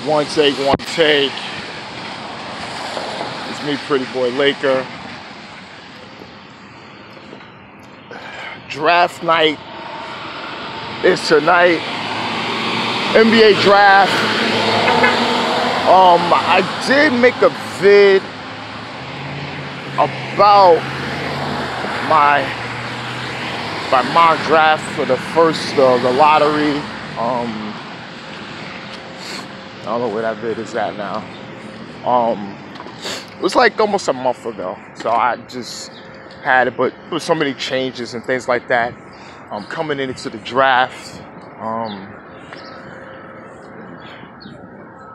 One take. It's me, Pretty Boy Laker. Draft night is tonight. NBA draft. I did make a vid about my mock draft for the lottery. I don't know where that vid is at now. It was like almost a month ago, so I just had it, but there was so many changes and things like that. Coming into the draft,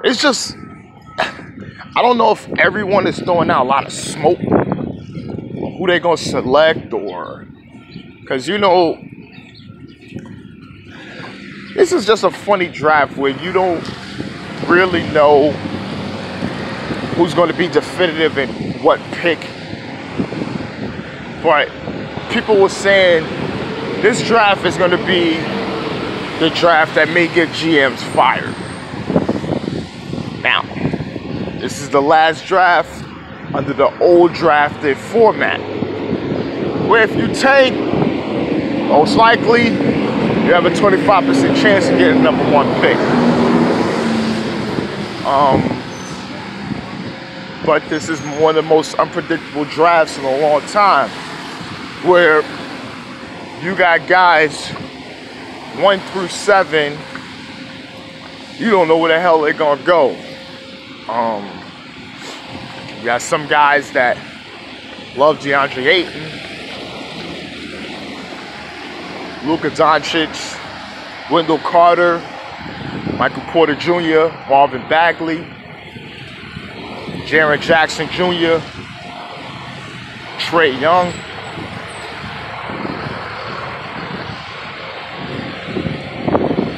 it's just, I don't know if everyone is throwing out a lot of smoke, or who they gonna select, or, cause you know, this is just a funny draft where you don't really know who's going to be definitive in what pick. But people were saying this draft is going to be the draft that may get GMs fired. Now, this is the last draft under the old drafted format, where if you take, most likely, you have a 25% chance of getting number one pick. But this is one of the most unpredictable drafts in a long time, where you got guys 1 through 7, you don't know where the hell they're gonna go. You got some guys that love DeAndre Ayton, Luka Doncic, Wendell Carter, Michael Porter Jr., Marvin Bagley, Jaren Jackson Jr., Trae Young,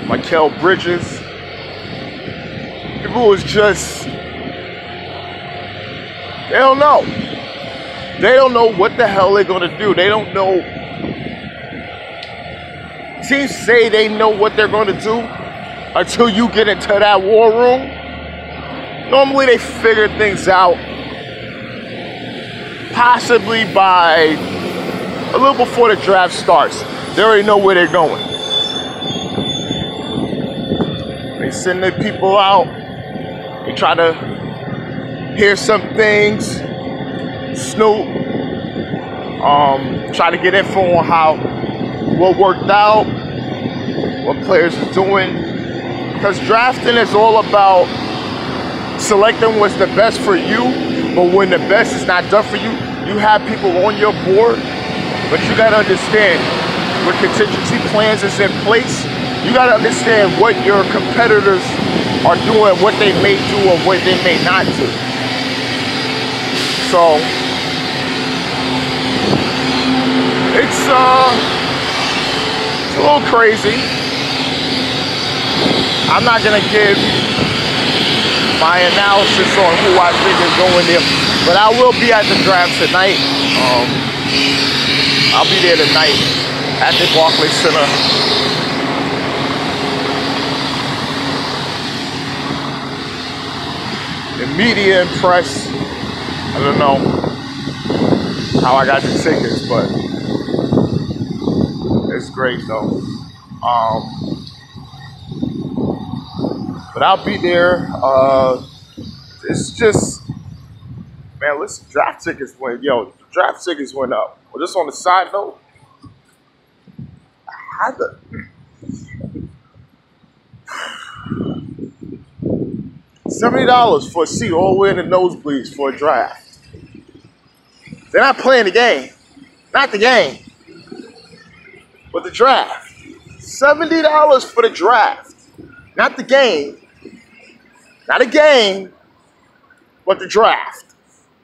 Mikal Bridges. People was just, they don't know. They don't know what the hell they're gonna do. They don't know. Teams say they know what they're gonna do until you get into that war room. Normally they figure things out possibly by a little before the draft starts. They already know where they're going. They send their people out. They try to hear some things, snoop, try to get info on what worked out, what players are doing. Because drafting is all about selecting what's the best for you, but when the best is not done for you, you have people on your board, but you gotta understand when contingency plans is in place, you gotta understand what your competitors are doing, what they may do or what they may not do. So, it's a little crazy. I'm not gonna give my analysis on who I think is going there, but I will be at the draft tonight. I'll be there tonight at the Barclays Center. The media and press, I don't know how I got the tickets, but it's great though. But I'll be there. It's just, man, listen, draft tickets went, draft tickets went up. Well, just on the side note, $70 for a seat all the way in the nosebleeds for a draft. They're not playing the game. Not the game, but the draft. $70 for the draft. Not the game. Not a game, but the draft.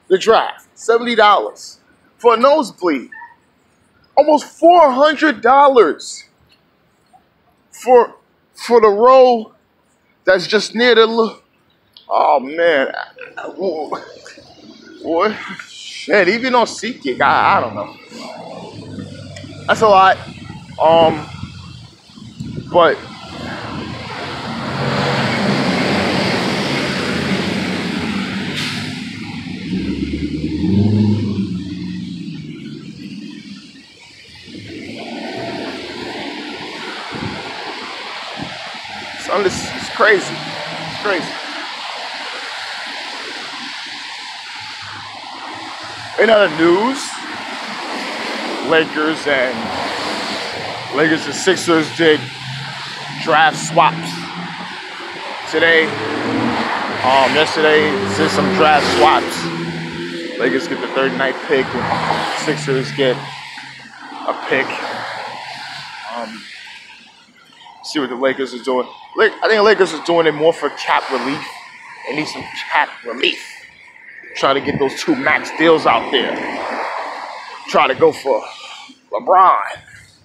The draft. $70 for a nosebleed. Almost $400 for the row that's just near the. Oh man, boy, shit. Even on SeatGeek, I don't know. That's a lot. But It's crazy. It's crazy. In other news, Lakers and Sixers did draft swaps today. Yesterday did some draft swaps. Lakers get the 39th pick and Sixers get a pick. See what the Lakers are doing. I think the Lakers are doing it more for cap relief. They need some cap relief. Try to get those 2 max deals out there. Try to go for LeBron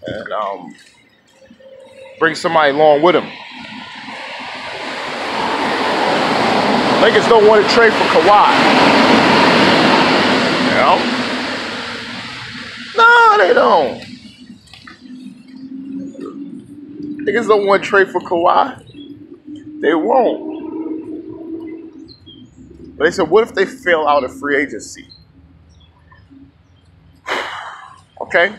and bring somebody along with him. Lakers don't want to trade for Kawhi. You know? No, they don't. Lakers don't want to trade for Kawhi. They won't. But they said, what if they fail out of free agency? Okay?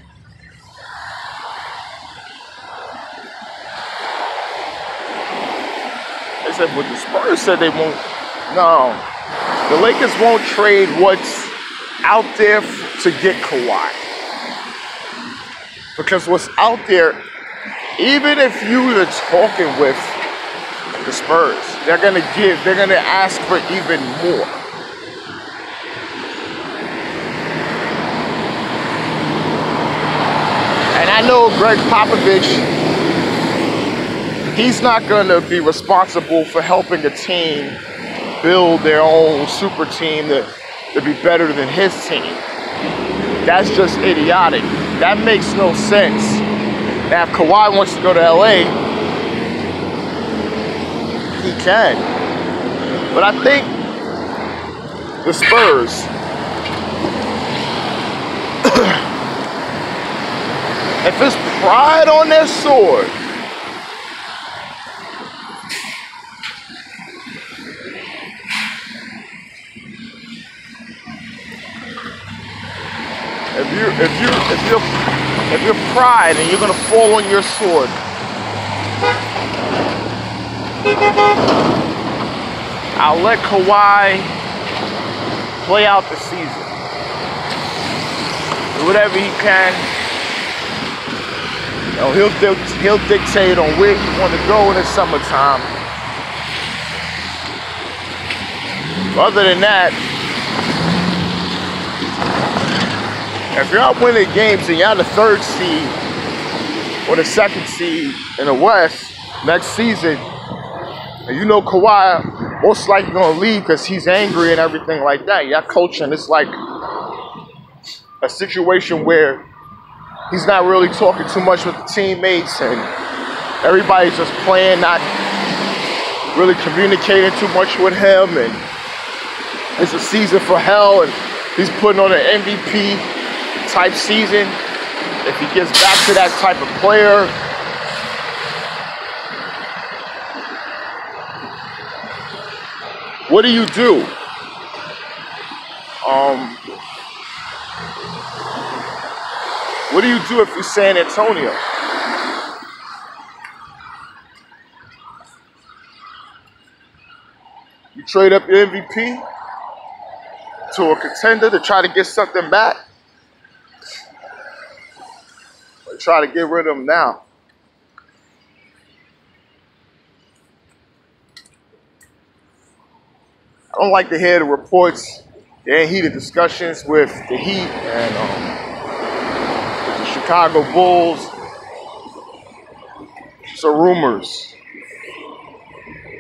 They said, but the Spurs said they won't. No. The Lakers won't trade what's out there to get Kawhi. Because what's out there, even if you are talking with the Spurs, they're gonna ask for even more. And I know Greg Popovich, he's not gonna be responsible for helping a team build their own super team to be better than his team. That's just idiotic. That makes no sense. Now, if Kawhi wants to go to LA, he can. But I think the Spurs, if it's pride on their sword, if you're pride and you're gonna fall on your sword, I'll let Kawhi play out the season. Do whatever he can. You know, he'll dictate on where he want to go in the summertime. But other than that, if you're not winning games and you're the 3rd seed or the 2nd seed in the West next season, and you know Kawhi most likely going to leave because he's angry and everything like that. Y'all coaching, it's like a situation where he's not really talking too much with the teammates and everybody's just playing, not really communicating too much with him. And it's a season for hell and he's putting on an MVP type season. If he gets back to that type of player, what do you do? What do you do if you're San Antonio? You trade up your MVP to a contender to try to get something back? Or try to get rid of him now? I don't like to hear the reports, the heated discussions with the Heat and with the Chicago Bulls. So rumors,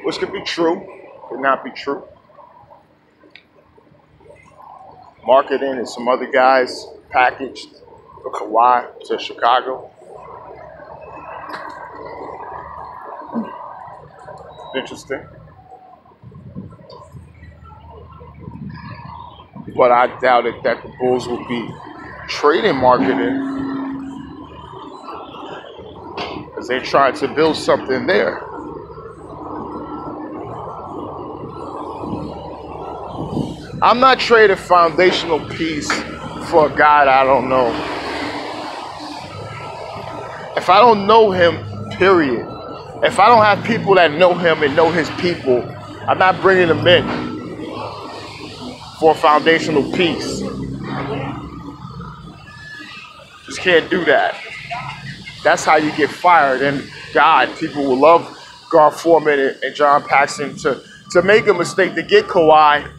which could be true, could not be true. Marketing and some other guys packaged for Kawhi to Chicago. Interesting. But I doubted that the Bulls would be trading marketing as they tried to build something there. I'm not trading foundational piece for a guy that I don't know. If I don't know him, period, If I don't have people that know him and know his people, I'm not bringing them in for a foundational piece. Just can't do that. That's how you get fired. And God, people will love Gar Forman and John Paxson to make a mistake to get Kawhi.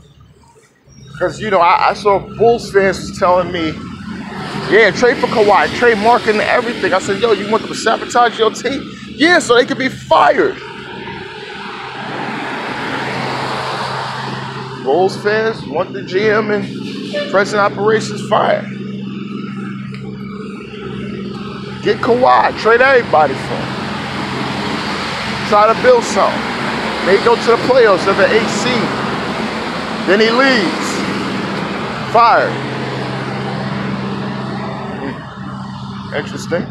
Because, you know, I saw Bulls fans telling me, yeah, trade for Kawhi, trade Mark and everything. I said, yo, you want them to sabotage your team? Yeah, so they could be fired. Bulls fans want the GM and president operations fired. Get Kawhi, trade everybody for him. Try to build something. They go to the playoffs of the 8th seed. Then he leaves. Fired. Interesting.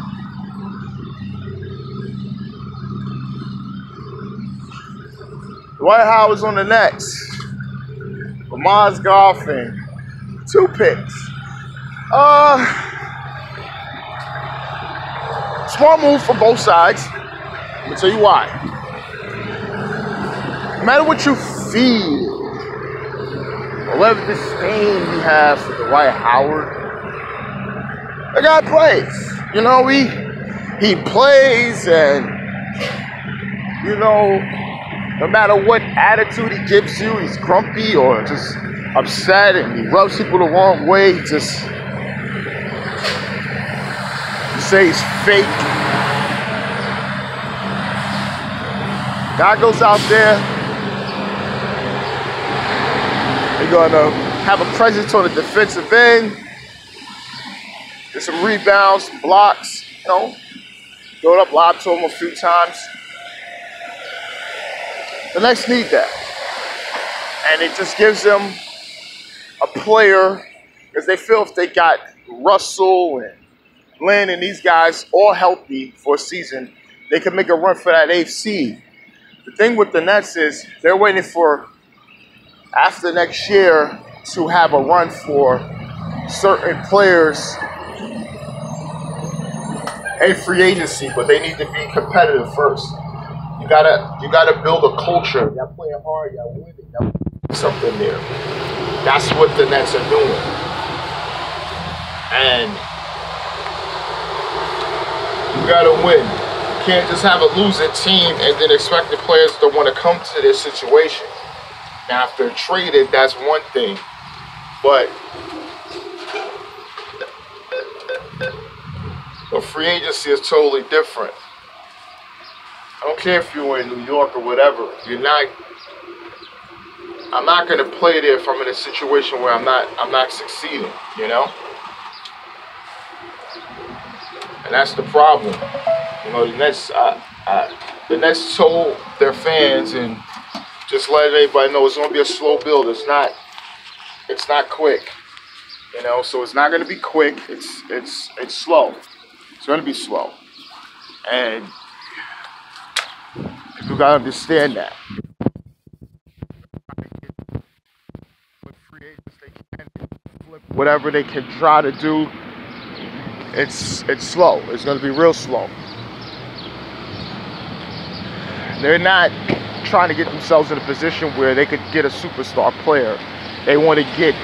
Dwight Howard's on the Nets. Lamar's golfing. 2 picks. Smart move for both sides. Let me tell you why. No matter what you feel, or whatever disdain you have for Dwight Howard, the guy plays. You know, he plays, and you know, no matter what attitude he gives you, he's grumpy or just upset, and he rubs people the wrong way. You say he's fake. Guy goes out there. They're gonna have a presence on the defensive end. Get some rebounds, some blocks. You know, throw it up, lob to him a few times. The Nets need that, and it just gives them a player, because they feel if they got Russell and Lynn and these guys all healthy for a season, they can make a run for that 8th seed. The thing with the Nets is they're waiting for after next year to have a run for certain players in free agency, but they need to be competitive first. You gotta build a culture. Y'all playing hard, y'all winning, y'all something there. That's what the Nets are doing. And you gotta win. You can't just have a losing team and then expect the players to want to come to this situation. Now, if they're traded, that's one thing. But the free agency is totally different. I don't care if you're in New York or whatever. I'm not going to play there if I'm in a situation where I'm not succeeding, you know? And that's the problem. You know, the Nets told their fans and just let everybody know it's going to be a slow build. It's not quick, you know. So it's not going to be quick. It's slow. It's going to be slow, and you got to understand that. With free agents, they can flip whatever they can try to do. It's slow. It's going to be real slow. They're not trying to get themselves in a position where they could get a superstar player. They want to get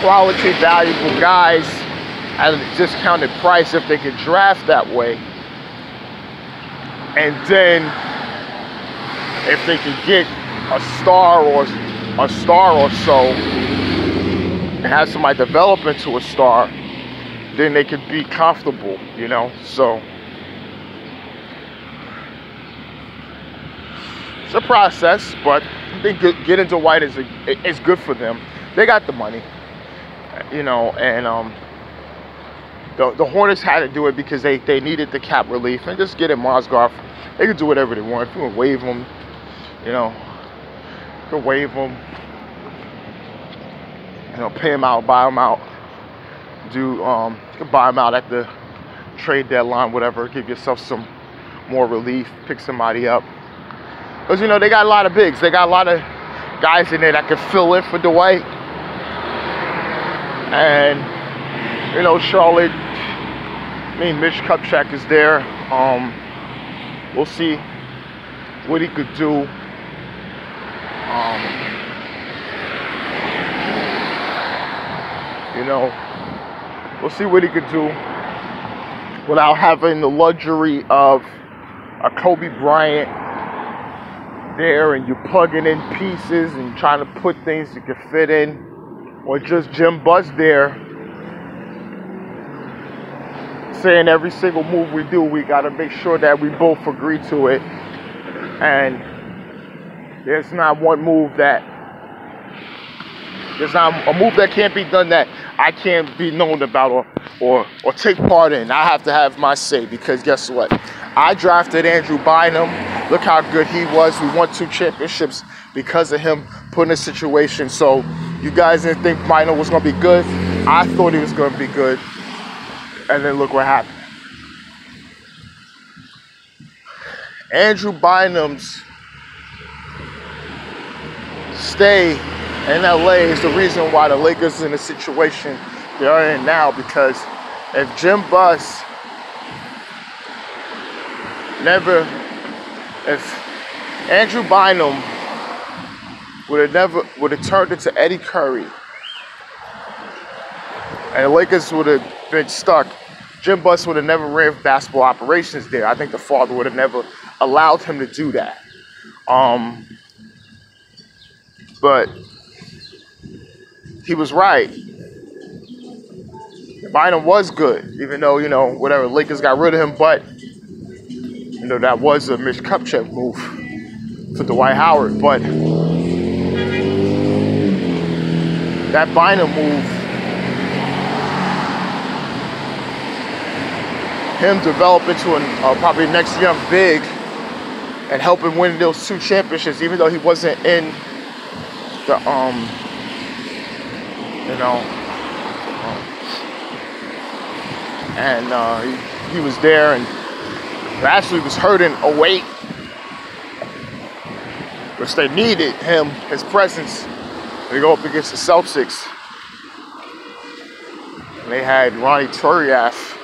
quality, valuable guys at a discounted price if they can draft that way. And then if they can get a star or so and have somebody develop into a star, then they could be comfortable, you know. So it's a process, but I think getting Dwight is good for them. They got the money, you know, and the Hornets had to do it because they needed the cap relief, and just getting Mozgov, they could do whatever they want. If you want to waive him, you know, you can waive him, you know, pay him out, buy him out, you can buy him out at the trade deadline, whatever, give yourself some more relief, pick somebody up. Because, you know, they got a lot of bigs. They got a lot of guys in there that can fill in for Dwight. And, you know, Charlotte, Mitch Kupchak is there. We'll see what he could do. You know, we'll see what he could do without having the luxury of a Kobe Bryant there and you plugging in pieces and trying to put things that could fit in, or just Jim Buss there saying every single move we do, we got to make sure that we both agree to it. And there's not one move that, there's not a move that can't be done that I can't be known about or take part in. I have to have my say, because guess what? I drafted Andrew Bynum. Look how good he was. We won 2 championships because of him put in a situation. So you guys didn't think Bynum was going to be good. I thought he was going to be good. And then look what happened. Andrew Bynum's stay in LA is the reason why the Lakers are in the situation they are in now, because if Jim Buss if Andrew Bynum would have turned into Eddie Curry and the Lakers would have been stuck, Jim Buss would have never ran basketball operations there. I think the father would have never allowed him to do that. But he was right. Bynum was good, even though, you know, whatever, Lakers got rid of him, but, you know, that was a Mitch Kupchak move for Dwight Howard. But that Bynum move, him develop into probably next young big and help him win those 2 championships, even though he wasn't in the, he was there and actually was hurt in 08, which they needed him, his presence, to go up against the Celtics. And they had Ronnie Turiaf.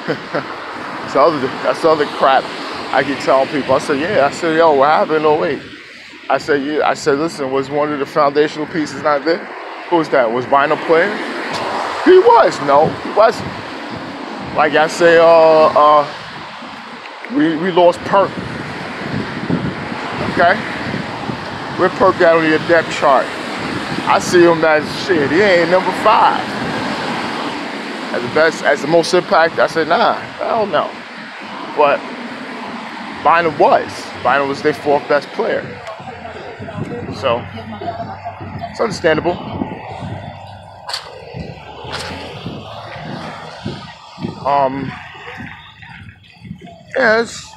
That's the other crap I keep telling people. I said, yeah. I said, yo, what happened in 08? I said, yeah. I said, listen, was one of the foundational pieces not there? Who was that? Was Bynum playing? He was. No, he wasn't. Like I say, we lost Perk. Okay? Where Perk at on your depth chart? I see him as shit. He ain't number 5. As the best, as the most impact, I said, nah, hell no. But Bynum was their 4th best player. So, it's understandable. Yeah, it's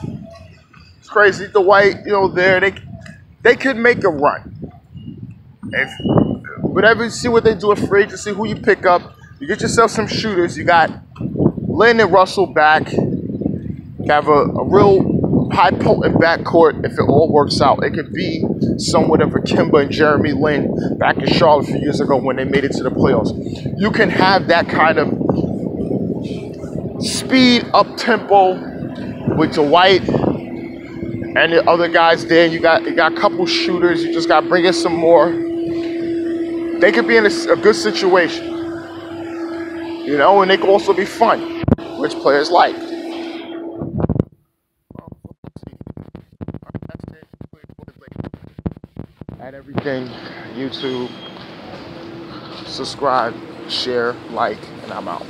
crazy. The White, you know, they could make a run. If whatever, you see what they do at free agency, who you pick up, you get yourself some shooters. You got Lynn and Russell back. You have a real high potent backcourt. If it all works out, it could be somewhat of a Kimba and Jeremy Lin back in Charlotte a few years ago when they made it to the playoffs. You can have that kind of speed up tempo with Dwight and the other guys there. You got a couple shooters. You just got to bring in some more. They could be in a good situation, you know, and they could also be fun, which players like. At everything, YouTube, subscribe, share, like, and I'm out.